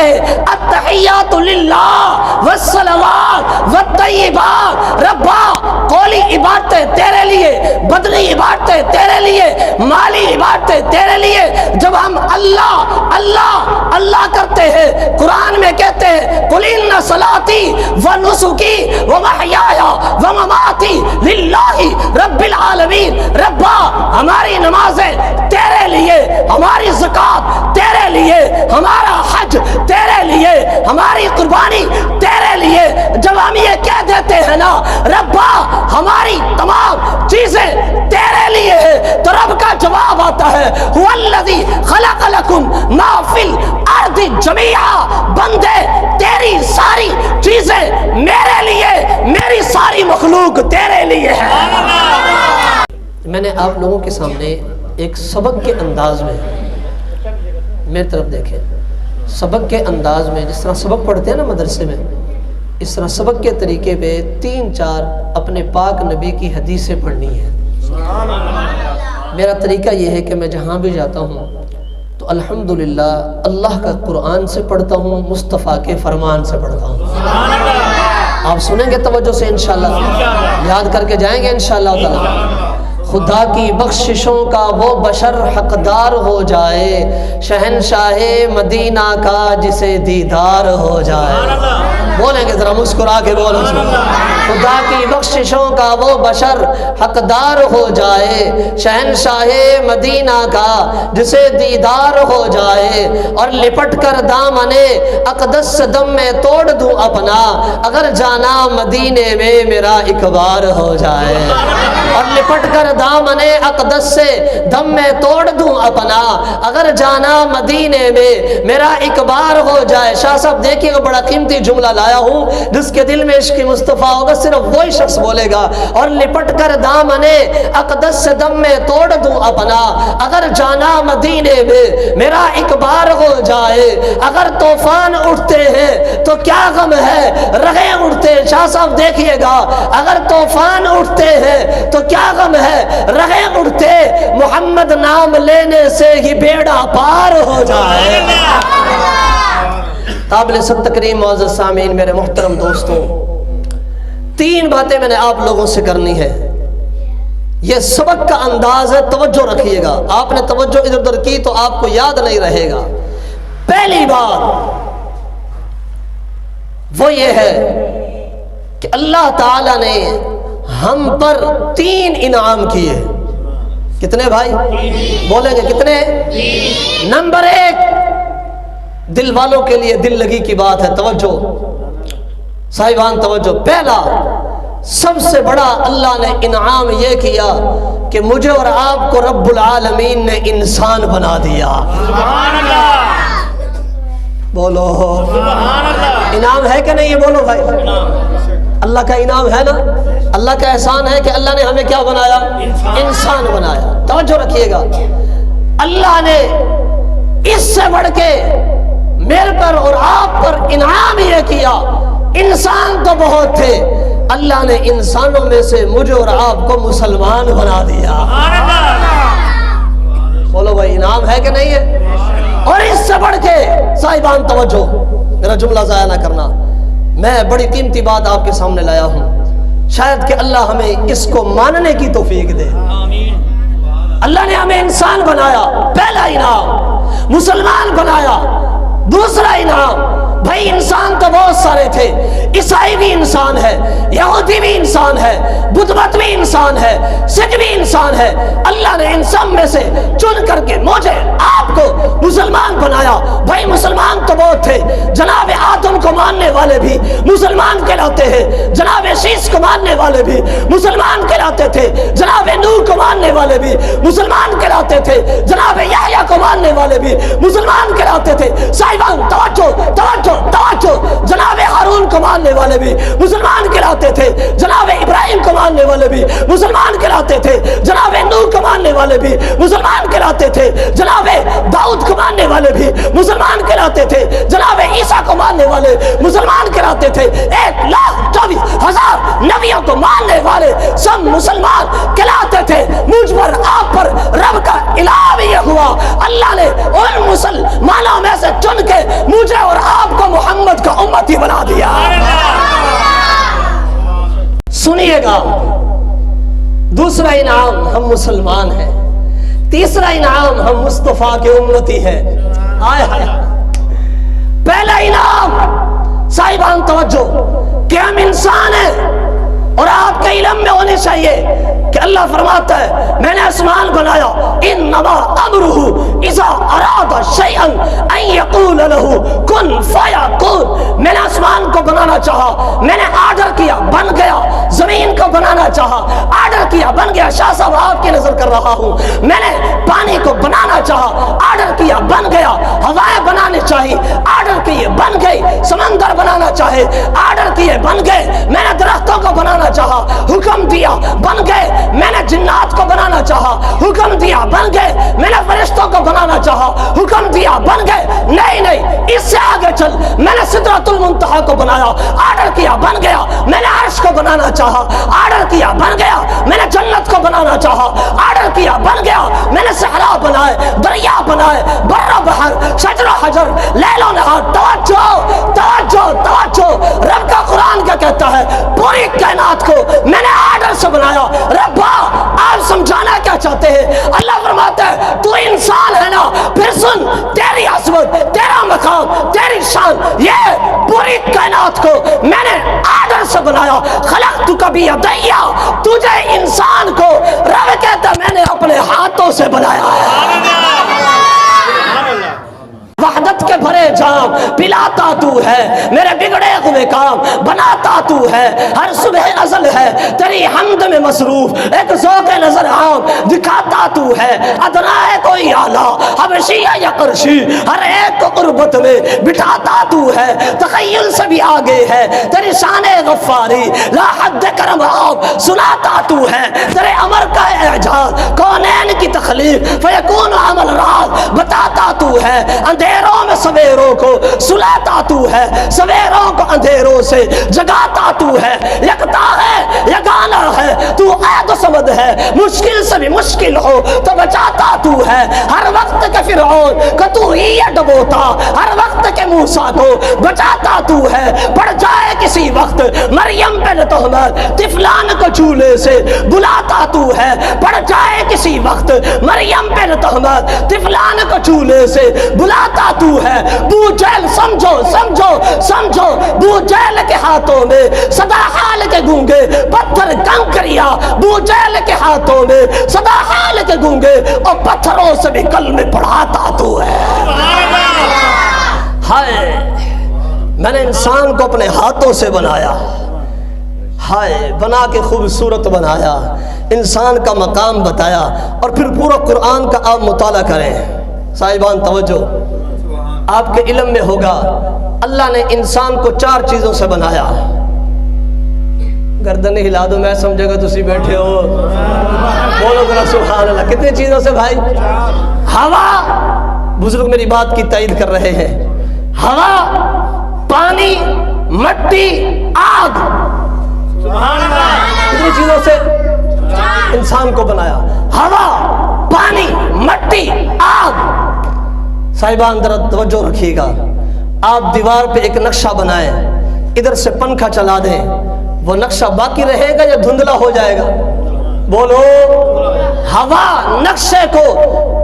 ہیں التحیات للہ والصلوات والطیبات، ربا قولی عبادتیں تیرے لیے، بدنی عبادتیں تیرے لیے، مالی عبادتیں تیرے لیے۔ جب ہم اللہ اللہ اللہ کرتے ہیں، قرآن میں کہتے ہیں قل ان صلاتی ونسکی ومحیای ومماتی للہ رب العالمین، ربا ہماری نمازیں تیرے لیے، ہماری زکوٰۃ تیرے لیے، ہمارا حج تیرے لیے، ہماری قربانی تیرے لیے۔ جب ہم یہ کہہ دیتے ہیں نا ربا ہماری تمام چیزیں تیرے لیے ہے، تو رب کا جواب آتا ہے هو الذی خلق لکم ما فی الارض جمیعا، بندے تیری ساری چیزیں میرے لیے، میری ساری مخلوق تیرے لیے ہے۔ میں نے آپ لوگوں کے سامنے ایک سبق کے انداز میں، میری طرف دیکھیں، سبق کے انداز میں جس طرح سبق پڑھتے ہیں نا مدرسے میں، اس طرح سبق کے طریقے پہ 3-4 اپنے پاک نبی کی حدیثیں پڑھنی ہیں۔ میرا طریقہ یہ ہے کہ میں جہاں بھی جاتا ہوں تو الحمدللہ اللہ کا قرآن سے پڑھتا ہوں، مصطفیٰ کے فرمان سے پڑھتا ہوں۔ آپ سنیں گے توجہ سے انشاءاللہ، یاد کر کے جائیں گے انشاءاللہ تعالی۔ خدا کی بخششوں کا وہ بشر حقدار ہو جائے، شہنشاہ مدینہ کا جسے دیدار ہو جائے۔ بولیں گے ذرا مسکرا کے بولو، خدا کی بخششوں کا وہ بشر حقدار ہو جائے، شہنشاہ مدینہ کا جسے دیدار ہو جائے، اور لپٹ کر دامن اقدس سے دم میں توڑ دوں اپنا، اگر جانا مدینے میں میرا ایک بار ہو جائے۔ اور لپٹ کر دامن اقدس سے دم میں توڑ دوں اپنا، اگر جانا مدینے میں میرا ایک بار ہو جائے۔ شاہ صاحب دیکھیے گا، بڑا قیمتی جملہ لایا ہوں، جس کے دل میں عشق مصطفیٰ ہوگا صرف وہی شخص بولے گا۔ اور لپٹ کر دامن اقدس سے دم میں توڑ دوں اپنا، اگر جانا مدینے میں میرا ایک بار ہو جائے۔ اگر طوفان اٹھتے ہیں تو کیا غم ہے، رگیں اٹھتے، شاہ صاحب دیکھیے گا، اگر طوفان اٹھتے ہیں تو کیا غم ہے، رگیں اٹھتے، محمد نام لینے سے ہی بیڑا پار ہو جائے۔ قابل صد تکریم معزز سامعین، میرے محترم دوستوں، 3 باتیں میں نے آپ لوگوں سے کرنی ہے۔ یہ سبق کا انداز ہے، توجہ رکھیے گا۔ آپ نے توجہ ادھر ادھر کی تو آپ کو یاد نہیں رہے گا۔ پہلی بات وہ یہ ہے کہ اللہ تعالیٰ نے ہم پر 3 انعام کیے۔ کتنے بھائی بولیں گے کتنے؟ نمبر 1، دل والوں کے لیے دل لگی کی بات ہے، توجہ صاحبان توجہ۔ پہلا سب سے بڑا اللہ نے انعام یہ کیا کہ مجھے اور آپ کو رب العالمین نے انسان بنا دیا۔ سبحان اللہ، بولو سبحان اللہ۔ انعام ہے کہ نہیں یہ بولو بھائی؟ اللہ کا انعام ہے نا، اللہ کا احسان ہے کہ اللہ نے ہمیں کیا بنایا؟ انسان بنایا۔ توجہ رکھیے گا، اللہ نے اس سے بڑھ کے میرے پر اور آپ پر انعام یہ کیا، انسان تو بہت تھے، اللہ نے انسانوں میں سے مجھے اور آپ کو مسلمان بنا دیا۔ بولو بھائی انعام ہے کہ نہیں ہے؟ اور اس سے بڑھ کے صاحبان توجہ، میرا جملہ ضائع نہ کرنا، میں بڑی قیمتی بات آپ کے سامنے لایا ہوں، شاید کہ اللہ ہمیں اس کو ماننے کی توفیق دے۔ اللہ نے ہمیں انسان بنایا، پہلا انعام، مسلمان بنایا۔ دوسرا انعام، بھائی انسان تو بہت سارے تھے، عیسائی بھی انسان ہے، یہودی بھی انسان ہے، بدھ مت بھی انسان ہے، سکھ بھی انسان ہے۔ اللہ نے ان سب میں سے چن کر کے مجھے آپ کو مسلمان بنایا۔ بھائی مسلمان تو بہت تھے، جناب آدم کو ماننے والے بھی مسلمان کہلاتے ہیں، جناب شیش کو ماننے والے بھی مسلمان کہلاتے تھے، جناب نوح کو ماننے والے بھی مسلمان کہلاتے تھے، جناب یحییٰ کو ماننے والے بھی مسلمان کہلاتے تھے۔ صاحبان توجہ توجہ توجہ، جناب ہارون کو ماننے والے بھی مسلمان کہلاتے تھے، جناب ابراہیم کو ماننے والے بھی مسلمان کہلاتے تھے، جناب نوح کو ماننے والے بھی مسلمان کہلاتے تھے، جناب داؤد کو ماننے والے بھی مسلمان کہلاتے تھے، جناب عیسیٰ کو ماننے والے مسلمان کہلاتے تھے۔ 1,24,000 نبیوں کو ماننے والے سب مسلمان کہلاتے تھے۔ مجھ پر آپ پر رب کا انعام یہ ہوا، اللہ نے ان مسلمانوں میں سے چن کے مجھے اور آپ ہم مسلمان ہیں، تیسرا انعام ہم مصطفیٰ کے امتی ہیں۔ آئے ہائے، پہلا انعام صاحبان توجہ کہ ہم انسان ہیں، اور آپ کے علم میں ہونے چاہیے کہ اللہ فرماتا ہے میں نے آسمان بنایا، انما امرہ اذا اراد شیئا ان یقول لہ کن فیکون۔ میں نے آسمان کو بنانا چاہا، میں نے آرڈر کیا بن گیا، زمین کو بنانا چاہا آرڈر کیا بن گیا۔ شاہ صاحب آپ کی نظر کر رہا ہوں، میں نے پانی کو بنانا چاہا آرڈر کیا بن گیا، ہوائیں بنانے چاہیے آرڈر کیے بن گئی، سمندر بنانا چاہے آرڈر کیے بن گئے، میں نے درختوں کو بنانا چاہا حکم دیا بن گئے، میں نے جنات کو بنانا چاہا حکم دیا بن گئے، میں نے فرشتوں کو بنانا چاہا حکم دیا بن گئے۔ نہیں اس سے آگے چل، میں نے سدرۃ المنتہا کو بنایا آرڈر کیا بن گیا، میں نے عرش کو بنانا چاہا آرڈر کیا بن گیا، میں نے جنت کو بنانا چاہا آرڈر کیا بن گیا، میں نے صحرا بنائے دریا بنائے بر و بحر شجر و حجر لیل و نہار۔ توجہ توجہ توجہ، رب کا قرآن کیا کہتا ہے؟ پوری کائنات کو میں نے آرڈر سے بنایا۔ ربا آپ سمجھانا کیا چاہتے ہیں؟ اللہ فرماتا ہے تو انسان ہے نا، پھر سن تیری عظمت تیرا مقام تیری شان، یہ پوری کائنات کو میں نے آرڈر سے بنایا۔ خلقتک بیدیا، تجھے انسان کو رب کہتا ہے میں نے اپنے ہاتھوں سے بنایا ہے۔ وحدت کے بھرے جام پلاتا تو ہے، میرے بگڑے ہوئے کام بناتا تو ہے، ہر صبح ازل ہے تیری حمد میں مصروف، ایک ذوق نظر عام دکھاتا تو ہے، ادنا ہے کوئی اعلیٰ حبشی یا قرشی، ہر ایک کو قربت میں بٹھاتا تو ہے، تخیل سے بھی آگے ہے تیری شان غفاری، لا حد کرم آپ سناتا تو ہے، تیرے امر کا اعجاز کونین کی تخلیق فیکون عمل راز بتاتا تو ہے، اندھیروں میں سویروں کو سلاتا تو ہے، سویروں کو اندھیروں سے جگاتا تو ہے، یکتا ہے یگانا ہے تو عید و صمد ہے، مشکل سے بھی مشکل ہو تو بچاتا تو ہے، ہر وقت کے فرعون کو تو ہی ڈبوتا، ہر وقت کے موسیٰ کو بچاتا تو ہے، پڑ جائے کسی وقت مریم پہ تہمت طفلان کو چولہے سے بلاتا تو ہے، پڑ جائے کسی وقت مریم پہ تہمت طفلان کو چولہے سے بلاتا تو ہے۔ بو جہل سمجھو سمجھو سمجھو، بو جہل کے ہاتھوں میں سدا حال کے گونگے پتھر کنکریا، بو جہل کے ہاتھوں میں سدا حال کے گونگے اور پتھروں سے بھی کلمے پڑھاتا تو ہے۔ ہائے میں نے انسان کو اپنے ہاتھوں سے بنایا، ہائے بنا کے خوبصورت بنایا، انسان کا مقام بتایا، اور پھر پورا قرآن کا آپ مطالعہ کریں۔ صاحبان توجہ، آپ کے علم میں ہوگا اللہ نے انسان کو 4 چیزوں سے بنایا۔ گردن ہلا دو، میں سمجھے گا تسی بیٹھے ہو، بولو ذرا سبحان اللہ۔ کتنی چیزوں سے بھائی؟ ہوا، بزرگ میری بات کی تائید کر رہے ہیں، ہوا، پانی، مٹی، آگ، کتنی چیزوں سے انسان کو بنایا؟ ہوا، پانی، مٹی، آگ۔ صاحبان ذرا توجہ رکھیے گا، آپ دیوار پہ ایک نقشہ بنائیں، ادھر سے پنکھا چلا دیں، وہ نقشہ باقی رہے گا یا دھندلا ہو جائے گا؟ بولو۔ ہوا نقشے کو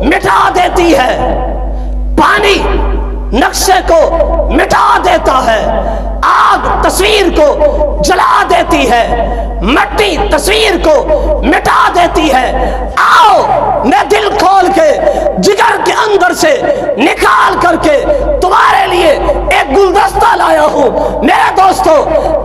مٹا دیتی ہے، پانی نقشے کو مٹا دیتا ہے، آگ تصویر کو جلا دیتی ہے، مٹی تصویر کو مٹا دیتی ہے۔ آؤ میں دل کھول کے جگر کے اندر سے نکال کر کے تمہارے لیے ایک گلدستہ لایا ہوں۔ میرے دوستو،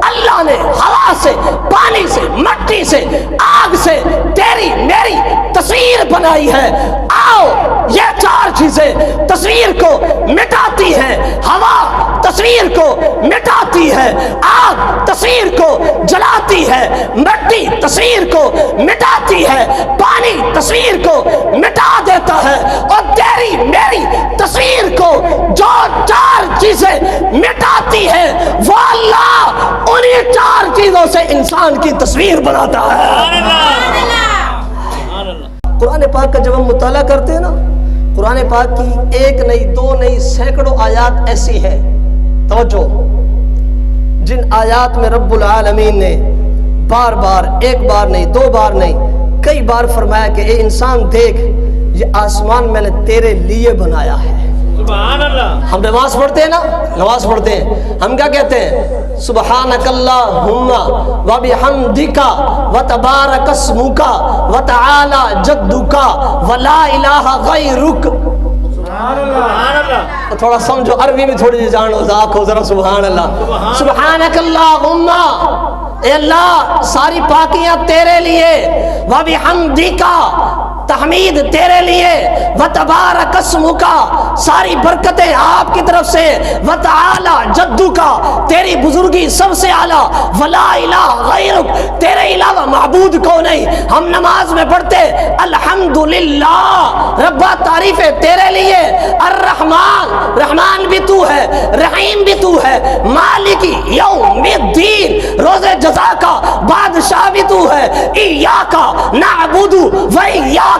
اللہ نے ہوا سے، پانی سے، مٹی سے، آگ سے تیری میری تصویر بنائی ہے۔ آؤ یہ 4 چیزیں تصویر کو مٹاتی ہیں۔ ہوا تصویر کو مٹاتی ہے، آگ تصویر کو جلاتی ہے، مٹی تصویر کو مٹاتی ہے، پانی تصویر کو مٹا دیتا ہے، اور تیری میری تصویر کو جو 4 چیزیں مٹاتی ہے وہ اللہ انہی 4 چیزوں سے انسان کی تصویر بناتا ہے۔ قرآن پاک کا جب ہم مطالعہ کرتے ہیں نا، قرآن پاک کی 1 نہیں 2 نہیں سینکڑوں آیات ایسی ہیں، توجہ، جن آیات میں رب العالمین نے بار بار، 1 بار نہیں 2 بار نہیں، کئی بار فرمایا کہ اے انسان دیکھ، یہ آسمان میں نے تیرے لیے بنایا ہے۔ سبحان اللہ۔ ہم نماز پڑھتے ہیں نا، نماز پڑھتے ہیں، ہم کیا کہتے ہیں؟ سبحانک اللہم وبحمدک وتبارک اسمک وتعالی جدک ولا الہ غیرک۔ سبحان اللہ۔ تھوڑا سمجھو، عربی میں تھوڑی سی جانو، ذاکو ذرا سبحان اللہ۔ سبحانک اللہم، اے اللہ ساری پاکیاں تیرے لیے، وبحمدک تحمید تیرے لیے، وتبارک اسمک ساری برکتیں آپ کی طرف سے، وتعالی جدک تیری بزرگی سب سے اعلیٰ، ولا الہ غیرک تیرے علاوہ معبود کو نہیں۔ ہم نماز میں پڑھتے الحمدللہ، ربا تعریفیں تیرے لیے، الرحمن رحمان بھی تو ہے، رحیم بھی تو ہے، مالک یوم الدین روز جزا کا بادشاہ بھی تو ہے، ایاک نعبد و ایاک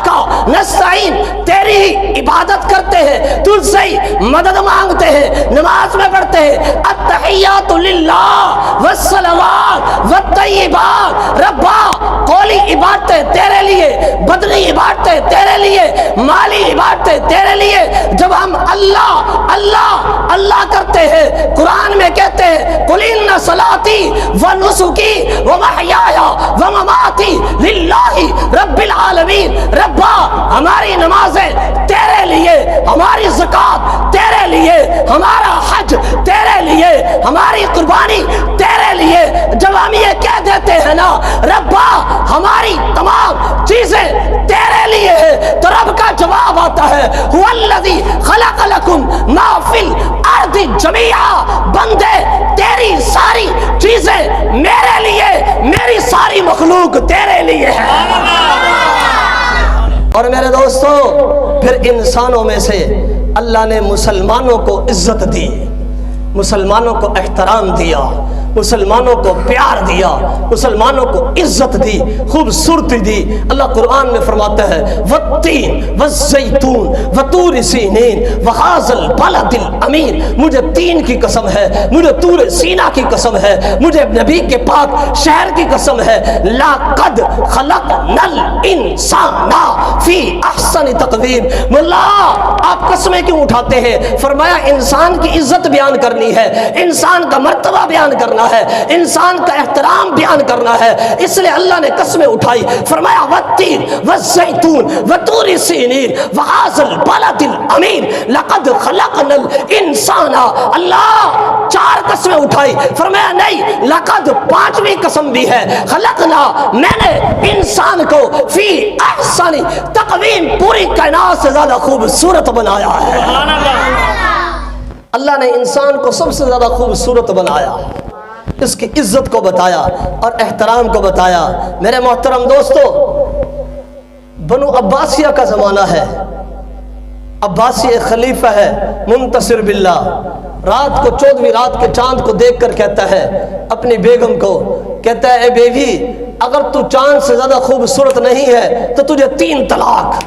نستعین تیری ہی عبادت کرتے ہیں، تجھ سے ہی مدد مانگتے ہیں، نماز میں پڑھتے ہیں التحیات للہ والصلوات والطیبات، ربا قولی عبادتیں تیرے لیے، بدنی عبادتیں تیرے لیے، مالی عبادتیں تیرے لیے۔ جب ہم اللہ اللہ اللہ کرتے ہیں، قرآن میں کہتے ہیں قل ان صلاتی ونسکی ومحیای ومماتی للہ رب العالمین، ربا ہماری نمازیں تیرے لیے، ہماری زکوٰۃ تیرے لیے، ہمارا حج تیرے لیے، ہماری قربانی تیرے لیے۔ جب ہم یہ کہہ دیتے ہیں نا ربا ہماری تمام چیزیں تیرے لیے ہے، تو رب کا جواب آتا ہے هو الذی خلق لکم ما فی الارض جمیعا، بندے تیری ساری چیزیں میرے لیے، میری ساری مخلوق تیرے لیے ہے۔ اور میرے دوستو پھر انسانوں میں سے اللہ نے مسلمانوں کو عزت دی، مسلمانوں کو احترام دیا، مسلمانوں کو پیار دیا، مسلمانوں کو عزت دی، خوبصورتی دی۔ اللہ قرآن میں فرماتا ہے والتین والزیتون وطور سینین وہذا البلد الامین، مجھے تین کی قسم ہے، مجھے طور سینا کی قسم ہے، مجھے نبی کے پاک شہر کی قسم ہے، لقد خلقنا الانسان فی احسن تقویم۔ مولا آپ قسمیں کیوں اٹھاتے ہیں؟ فرمایا انسان کی عزت بیان کرنی ہے، انسان کا مرتبہ بیان کرنا ہے، انسان کا احترام بیان کرنا ہے، اس لیے اللہ نے قسمیں اٹھائی، فرمایا والتین والزیتون وطور سینین وہذا البلد الامین لقد خلقنا الانسان۔ اللہ چار قسمیں اٹھائی، فرمایا نہیں لقد پانچویں قسم بھی ہے، خلقنا میں نے انسان کو فی احسن تقویم پوری کائنات سے زیادہ خوبصورت بنایا ہے۔ اللہ نے انسان کو سب سے زیادہ خوبصورت بنایا، اس کی عزت کو بتایا اور احترام کو بتایا۔ میرے محترم دوستو، بنو عباسیہ کا زمانہ ہے، عباسی ایک خلیفہ ہے منتصر باللہ، رات کو 14ویں رات کے چاند کو دیکھ کر کہتا ہے اپنی بیگم کو، کہتا ہے اے بیوی اگر تو چاند سے زیادہ خوبصورت نہیں ہے تو تجھے 3 طلاق۔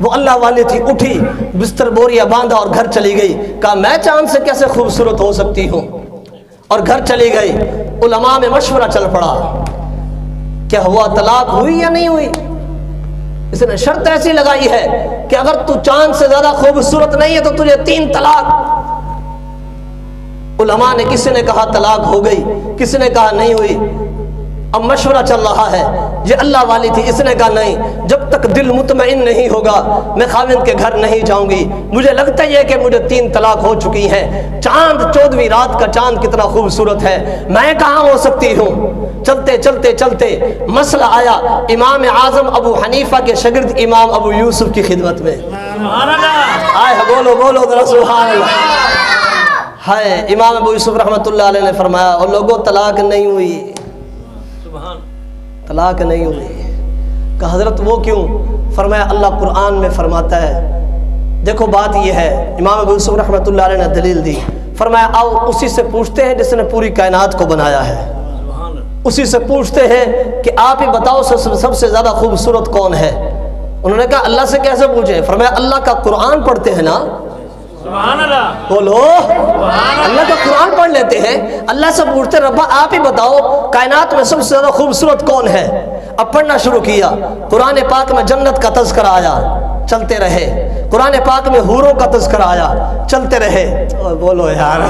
وہ اللہ والی تھی، اٹھی بستر بوریا باندھا اور گھر چلی گئی، کہا میں چاند سے کیسے خوبصورت ہو سکتی ہوں، اور گھر چلی گئی۔ علماء میں مشورہ چل پڑا، کیا ہوا طلاق ہوئی یا نہیں ہوئی؟ اس نے شرط ایسی لگائی ہے کہ اگر تو چاند سے زیادہ خوبصورت نہیں ہے تو تجھے 3 طلاق۔ علماء نے کسی نے کہا طلاق ہو گئی، کسی نے کہا نہیں ہوئی۔ اب مشورہ چل رہا ہے، یہ اللہ والی تھی، اس نے کہا نہیں، جب تک دل مطمئن نہیں ہوگا میں خاوند کے گھر نہیں جاؤں گی، مجھے لگتا ہے کہ مجھے 3 طلاق ہو چکی ہیں، چاند 14ویں رات کا چاند کتنا خوبصورت ہے، میں کہاں ہو سکتی ہوں۔ چلتے چلتے چلتے مسئلہ آیا امام اعظم ابو حنیفہ کے شاگرد امام ابو یوسف کی خدمت میں۔ آئے بولو بولو ذرا سبحان اللہ۔ ہائے امام ابو یوسف رحمۃ اللہ علیہ نے فرمایا اور لوگوں طلاق نہیں ہوئی، طلاق نہیں ہوئی۔ کہ حضرت وہ کیوں؟ فرمایا اللہ قرآن میں فرماتا ہے، دیکھو بات یہ ہے، امام ابو یوسف رحمۃ اللہ علیہ نے دلیل دی، فرمایا آؤ اسی سے پوچھتے ہیں جس نے پوری کائنات کو بنایا ہے، اسی سے پوچھتے ہیں کہ آپ ہی بتاؤ سب سے زیادہ خوبصورت کون ہے۔ انہوں نے کہا اللہ سے کیسے پوچھیں؟ فرمایا اللہ کا قرآن پڑھتے ہیں نا، سبحان اللہ، بولو اللہ کا قرآن پڑھ لیتے ہیں، اللہ سے پوچھتے ربا آپ ہی بتاؤ کائنات میں سب سے زیادہ خوبصورت کون ہے۔ اب پڑھنا شروع کیا، قرآن پاک میں جنت کا تذکرہ آیا، چلتے رہے۔ قرآن پاک میں حوروں کا تذکرہ آیا، چلتے رہے۔ بولو یار،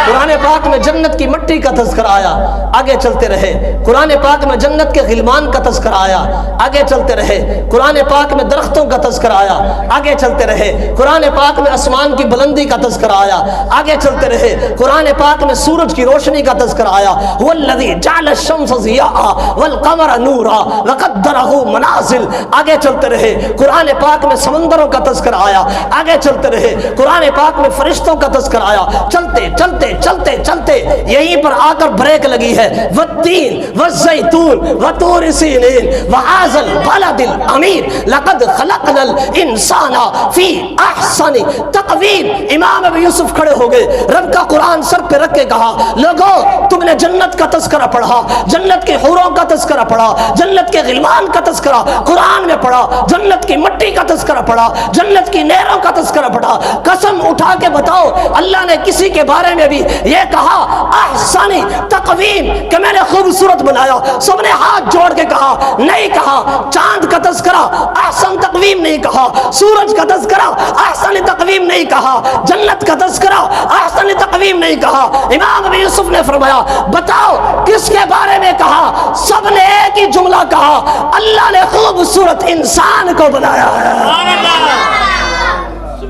قرآن پاک میں جنت کی مٹی کا تذکرہ آیا، آگے چلتے رہے۔ قرآن پاک میں جنت کے غلمان کا تذکرہ آیا، آگے چلتے رہے۔ قرآن پاک میں درختوں کا تذکرہ آیا، آگے چلتے رہے۔ قرآن پاک میں آسمان کی بلندی کا تذکرہ آیا، آگے چلتے رہے۔ قرآن پاک میں سورج کی روشنی کا تذکرہ آیا، والذی جعل الشمس ضیاء والقمر نورا وقدرہ منازل، آگے چلتے رہے۔ قرآن پاک میں سمندروں کا تذکرہ آیا، آگے چلتے رہے۔ قرآن پاک میں فرشتوں کا تذکرہ آیا، چلتے چلتے چلتے چلتے یہیں پر آ کر بریک لگی ہے۔ والتین والزیتون وطور سینین وہذا البلد الامین لقد خلقنا الانسان فی احسن تقویم۔ امام ابو یوسف کھڑے ہو گئے، رب کا قرآن سر پہ رکھ کے کہا، لوگو تم نے جنت کا تذکرہ پڑھا، جنت کے حوروں کا تذکرہ پڑھا، جنت کے غلمان کا تذکرہ قرآن میں پڑھا، جنت کی مٹی کا تذکرہ پڑھا، جنت کی نہروں کا تذکرہ پڑھا۔ قسم اٹھا کے بتاؤ اللہ نے کسی کے بارے میں بھی یہ کہا احسن تقویم کہ میں نے خوبصورت بنایا؟ سب نے ہاتھ جوڑ کے کہا نہیں کہا۔ چاند کا تذکرہ احسن تقویم نہیں کہا، سورج کا تذکرہ احسن تقویم نہیں کہا، جنت کا تذکرہ احسن تقویم نہیں کہا۔ امام ابو یوسف نے فرمایا بتاؤ کس کے بارے میں کہا؟ سب نے ایک ہی جملہ کہا، اللہ نے خوبصورت انسان کو بنایا ہے۔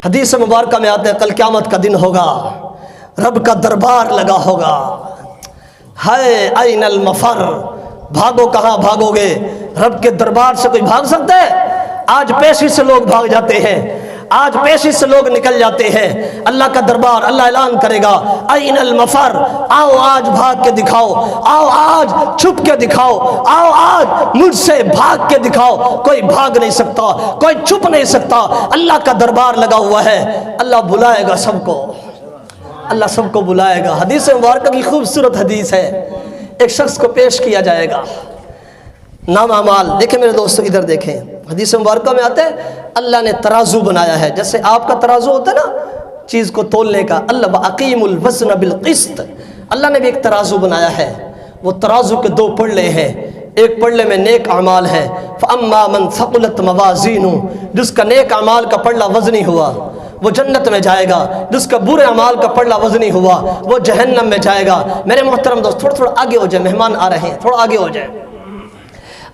حدیث مبارکہ میں آتے ہیں کل قیامت کا دن ہوگا، رب کا دربار لگا ہوگا، ہائے این المفر، بھاگو کہاں بھاگو گے؟ رب کے دربار سے کوئی بھاگ سکتا ہے؟ آج پیشی سے لوگ بھاگ جاتے ہیں، آج پیشی سے لوگ نکل جاتے ہیں۔ اللہ کا دربار، اللہ اعلان کرے گا این المفر، آؤ آج بھاگ کے دکھاؤ، آؤ آج چھپ کے دکھاؤ، آؤ آج مجھ سے بھاگ کے دکھاؤ۔ کوئی بھاگ نہیں سکتا، کوئی چھپ نہیں سکتا، اللہ کا دربار لگا ہوا ہے۔ اللہ بلائے گا سب کو، اللہ سب کو بلائے گا۔ حدیث مبارکہ کی خوبصورت حدیث ہے، ایک شخص کو پیش کیا جائے گا، نام اعمال۔ دیکھیں میرے دوستو ادھر دیکھیں، حدیث مبارکہ میں آتے ہیں اللہ نے ترازو بنایا ہے، جیسے آپ کا ترازو ہوتا ہے نا چیز کو تولنے کا، اللہ اقیم الوزن بالقسط، اللہ نے بھی ایک ترازو بنایا ہے۔ وہ ترازو کے دو پڑلے ہیں، ایک پڑلے میں نیک اعمال ہے، فاما من ثقلت موازینہ، جس کا نیک اعمال کا پڑلہ وزنی ہوا وہ جنت میں جائے گا، جس کا برے اعمال کا پڑلہ وزنی ہوا وہ جہنم میں جائے گا۔ میرے محترم دوست تھوڑا آگے ہو جائے، مہمان آ رہے ہیں، تھوڑا آگے ہو جائے۔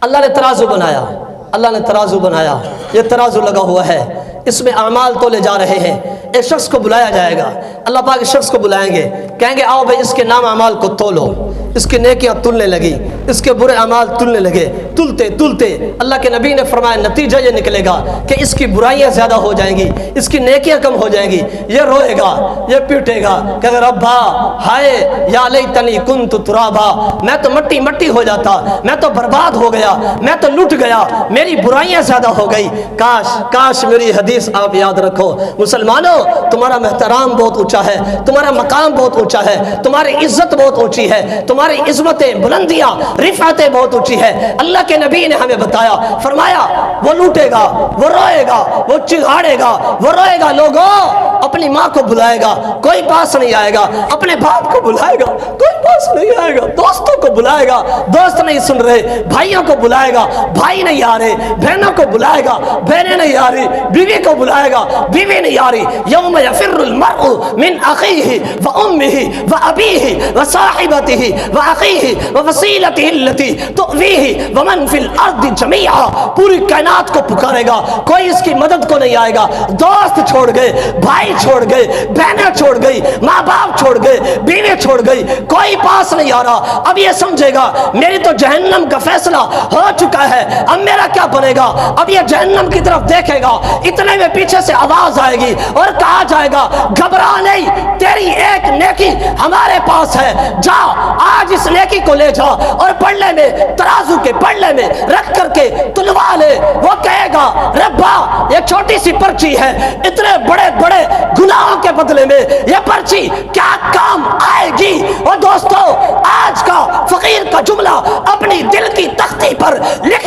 اللہ نے ترازو بنایا، اللہ نے ترازو بنایا، یہ ترازو لگا ہوا ہے، اس میں اعمال تولے جا رہے ہیں۔ ایک شخص کو بلایا جائے گا، اللہ پاک اس شخص کو بلائیں گے، کہیں گے آؤ بھائی اس کے نام اعمال کو تولو۔ اس کی نیکیاں تلنے لگی، اس کے برے اعمال تلنے لگے، تلتے تلتے اللہ کے نبی نے فرمایا نتیجہ یہ نکلے گا کہ اس کی برائیاں زیادہ ہو جائیں گی، اس کی نیکیاں کم ہو جائیں گی، یہ روئے گا، یہ پیٹے گا کہ ربا ہائے یا لیتنی کنت ترابا، میں تو مٹی مٹی ہو جاتا، میں تو برباد ہو گیا، میں تو لٹ گیا، میری برائیاں زیادہ ہو گئی۔ کاش کاش میری حدیث آپ یاد رکھو۔ مسلمانوں تمہارا محترام بہت اونچا ہے، تمہارا مقام بہت اونچا ہے، تمہاری عزت بہت اونچی ہے، تمہاری عظمتیں بلندیاں رفعتیں بہت اونچی ہے۔ اللہ کے نبی نے ہمیں بتایا، فرمایا وہ لوٹے گا، وہ روئے گا، وہ چڑھاڑے گا، وہ روئے گا، لوگوں اپنی ماں کو بلائے گا، کوئی پاس نہیں آئے گا، اپنے باپ کو بلائے گا، کوئی پاس نہیں آئے گا، دوستوں کو بلائے گا، دوست نہیں سن رہے، بھائیوں کو بلائے گا، بھائی نہیں آ رہے، بہنوں کو بلائے گا، بہنیں نہیں آ رہی، بیوی کو بلائے گا، بیوی نہیں آ رہی۔ یوم یفر المرء من اخیہ وامہ وابیہ وصاحبتہ واخیہ وفصیلتہ التی تؤویہ ومن فی الارض جمیعا، پوری کائنات کو پکارے گا، کوئی اس کی مدد کو نہیں آئے گا۔ دوست چھوڑ گئے، بھائی چھوڑ گئے، بہنیں چھوڑ گئی، ماں باپ چھوڑ گئے، بیوی چھوڑ گئی، کوئی پاس نہیں آ رہا۔ اب یہ سمجھے گا میری تو جہنم کا فیصلہ ہو چکا ہے، اب میرا کیا بنے گا؟ اب یہ جہنم کی طرف دیکھے گا، اتنے میں پیچھے سے آواز آئے گی اور کہا جائے گا گھبرا نہیں، تیری ایک نیکی ہمارے پاس ہے، جا آج اس نیکی کو لے جا اور پڑھنے میں ترازو کے پڑھنے میں رکھ کر کے تلوا لے۔ وہ کہے گا ربا یہ چھوٹی سی پرچی ہے، اتنے بڑے بڑے گناہوں کے بدلے میں یہ پرچی کیا کام آئے گی؟ اور دوستو آج کا فقیر کا جملہ اپنی دل کی تختی پر لکھ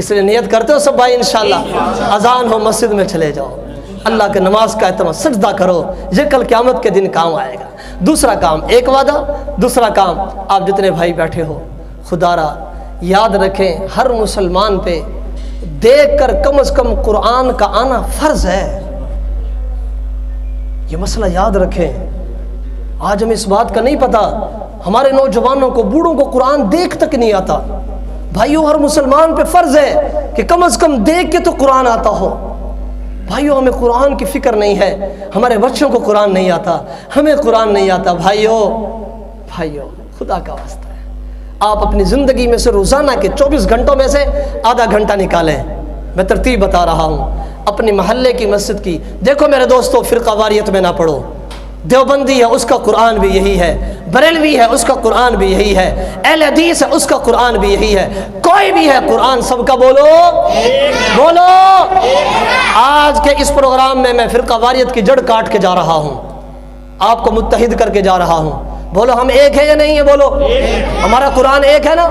اس لیے نیت کرتے ہو سب بھائی انشاءاللہ اذان ہو مسجد میں چلے جاؤ، اللہ کے نماز کا اہتمام، سجدہ کرو، یہ کل قیامت کے دن کام آئے گا۔ دوسرا کام، ایک وعدہ، دوسرا کام، آپ جتنے بھائی بیٹھے ہو خدا را یاد رکھیں ہر مسلمان پہ دیکھ کر کم از کم قرآن کا آنا فرض ہے، یہ مسئلہ یاد رکھیں۔ آج ہمیں اس بات کا نہیں پتا، ہمارے نوجوانوں کو، بوڑھوں کو قرآن دیکھ تک نہیں آتا۔ بھائیو ہر مسلمان پہ فرض ہے کہ کم از کم دیکھ کے تو قرآن آتا ہو۔ بھائیو ہمیں قرآن کی فکر نہیں ہے، ہمارے بچوں کو قرآن نہیں آتا، ہمیں قرآن نہیں آتا۔ بھائیو خدا کا واسطہ ہے، آپ اپنی زندگی میں سے روزانہ کے 24 گھنٹوں میں سے آدھا گھنٹہ نکالیں۔ میں ترتیب بتا رہا ہوں، اپنی محلے کی مسجد کی، دیکھو میرے دوستو فرقہ واریت میں نہ پڑھو، دیوبندی ہے اس کا قرآن بھی یہی ہے، بریلوی ہے اس کا قرآن بھی یہی ہے، اہل حدیث ہے اس کا قرآن بھی یہی ہے، کوئی بھی ہے قرآن سب کا بولو بولو۔ آج کے اس پروگرام میں فرقہ واریت کی جڑ کاٹ کے جا رہا ہوں، آپ کو متحد کر کے جا رہا ہوں۔ بولو ہم ایک ہے یا نہیں ہے؟ بولو ہمارا قرآن ایک ہے نا؟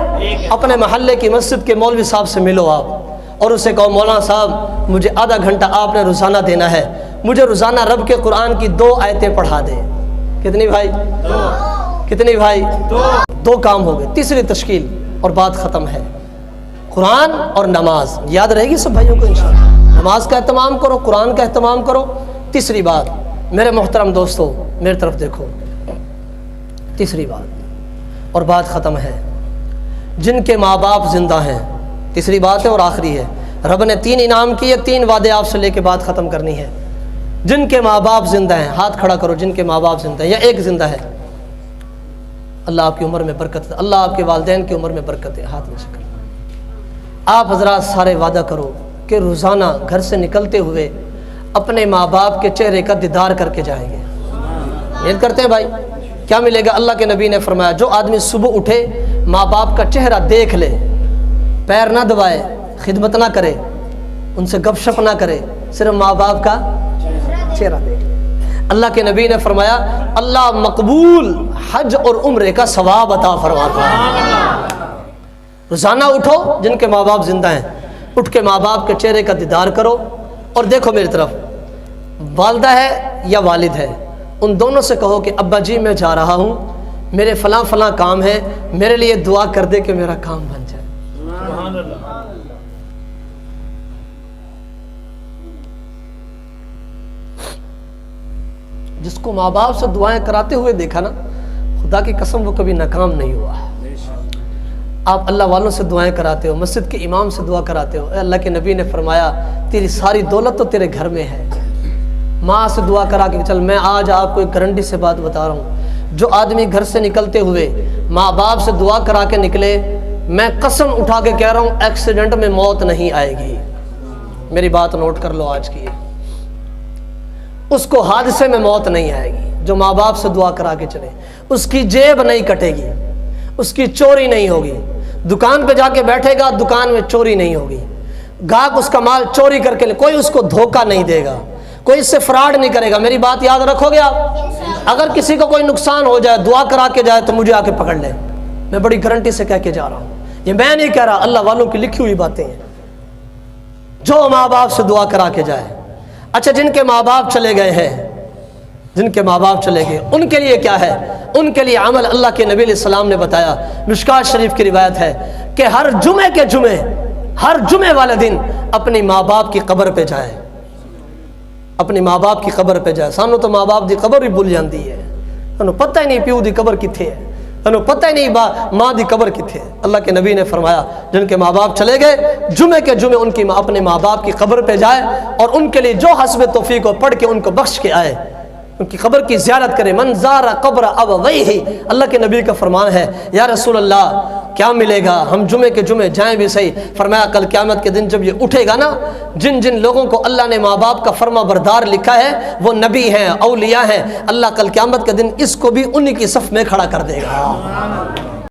اپنے محلے کی مسجد کے مولوی صاحب سے ملو آپ اور اسے کہو مولانا صاحب مجھے آدھا گھنٹہ آپ نے روزانہ دینا ہے، مجھے روزانہ رب کے قرآن کی 2 آیتیں پڑھا دیں۔ کتنی بھائی؟ کتنی بھائی؟ 2 کام ہو گئے۔ تیسری تشکیل اور بات ختم ہے، قرآن اور نماز یاد رہے گی سب بھائیوں کو انشاءاللہ۔ نماز کا اہتمام کرو، قرآن کا اہتمام کرو۔ تیسری بات میرے محترم دوستو میری طرف دیکھو، تیسری بات اور بات ختم ہے، جن کے ماں باپ زندہ ہیں، تیسری بات ہے اور آخری ہے، رب نے 3 انعام کیے، 3 وعدے آپ سے لے کے بات ختم کرنی ہے۔ جن کے ماں باپ زندہ ہیں، ہاتھ کھڑا کرو جن کے ماں باپ زندہ ہیں یا ایک زندہ ہے، اللہ آپ کی عمر میں برکت دے، اللہ آپ کے والدین کی عمر میں برکت دے، ہاتھ میں سے کرو۔ آپ حضرات سارے وعدہ کرو کہ روزانہ گھر سے نکلتے ہوئے اپنے ماں باپ کے چہرے کا دیدار کر کے جائیں گے۔ نیت کرتے ہیں بھائی؟ کیا ملے گا؟ اللہ کے نبی نے فرمایا جو آدمی صبح اٹھے ماں باپ کا چہرہ دیکھ لے، پیر نہ دبائے، خدمت نہ کرے، ان سے گپ شپ نہ کرے، صرف ماں باپ کا چہرہ دیکھ لے، اللہ کے نبی نے فرمایا اللہ مقبول حج اور عمرے کا ثواب عطا فرماتا ہے۔ روزانہ اٹھو، جن کے ماں باپ زندہ ہیں اٹھ کے ماں باپ کے چہرے کا دیدار کرو، اور دیکھو میری طرف، والدہ ہے یا والد ہے، ان دونوں سے کہو کہ ابا جی میں جا رہا ہوں، میرے فلاں فلاں کام ہے، میرے لیے دعا کر دے کہ میرا کام بن جائے۔ سبحان اللہ۔ جس کو ماں باپ سے دعائیں کراتے ہوئے دیکھا نا، خدا کی قسم وہ کبھی ناکام نہیں ہوا۔ آپ اللہ والوں سے دعائیں کراتے ہو، مسجد کے امام سے دعا کراتے ہو، اے اللہ کے نبی نے فرمایا تیری ساری دولت تو تیرے گھر میں ہے۔ ماں سے دعا کرا کے چل، میں آج آپ کو ایک گارنٹی سے بات بتا رہا ہوں، جو آدمی گھر سے نکلتے ہوئے ماں باپ سے دعا کرا کے نکلے، میں قسم اٹھا کے کہہ رہا ہوں ایکسیڈنٹ میں موت نہیں آئے گی۔ میری بات نوٹ کر لو آج کی، اس کو حادثے میں موت نہیں آئے گی جو ماں باپ سے دعا کرا کے چلے، اس کی جیب نہیں کٹے گی، اس کی چوری نہیں ہوگی، دکان پہ جا کے بیٹھے گا دکان میں چوری نہیں ہوگی، گاہک اس کا مال چوری کر کے لے، کوئی اس کو دھوکہ نہیں دے گا، کوئی اس سے فراڈ نہیں کرے گا۔ میری بات یاد رکھو گے آپ؟ اگر کسی کو کوئی نقصان ہو جائے دعا کرا کے جائے تو مجھے آ کے پکڑ لے، میں بڑی گارنٹی سے کہہ کے جا رہا ہوں، یہ میں نہیں کہہ رہا، اللہ والوں کی لکھی ہوئی باتیں ہیں۔ جو ماں باپ سے دعا کرا کے جائے۔ اچھا جن کے ماں باپ چلے گئے ہیں، جن کے ماں باپ چلے گئے ان کے لیے کیا ہے؟ ان کے لیے عمل اللہ کے نبی علیہ السلام نے بتایا، مشکات شریف کی روایت ہے کہ ہر جمعے کے جمعے، ہر جمعے والے دن اپنی ماں باپ کی قبر پہ جائے، اپنی ماں باپ کی قبر پہ جائے۔ سانو تو ماں باپ دی قبر بھی بھول جاندی ہے، سانو پتہ ہی نہیں پیو دی قبر کتھے ہے، سانو پتہ ہی نہیں ماں دی قبر کتھے ہے۔ اللہ کے نبی نے فرمایا جن کے ماں باپ چلے گئے جمعے کے جمعے ان کی اپنے ماں باپ کی قبر پہ جائے اور ان کے لیے جو حسب توفیق کو پڑھ کے ان کو بخش کے آئے، ان کی قبر کی زیارت کرے۔ من زار قبر ابویہ، اللہ کے نبی کا فرمان ہے یا رسول اللہ کیا ملے گا؟ ہم جمعے کے جمعے جائیں بھی صحیح۔ فرمایا کل قیامت کے دن جب یہ اٹھے گا نا، جن جن لوگوں کو اللہ نے ماں باپ کا فرما بردار لکھا ہے وہ نبی ہیں، اولیاء ہیں، اللہ کل قیامت کے دن اس کو بھی انہی کی صف میں کھڑا کر دے گا۔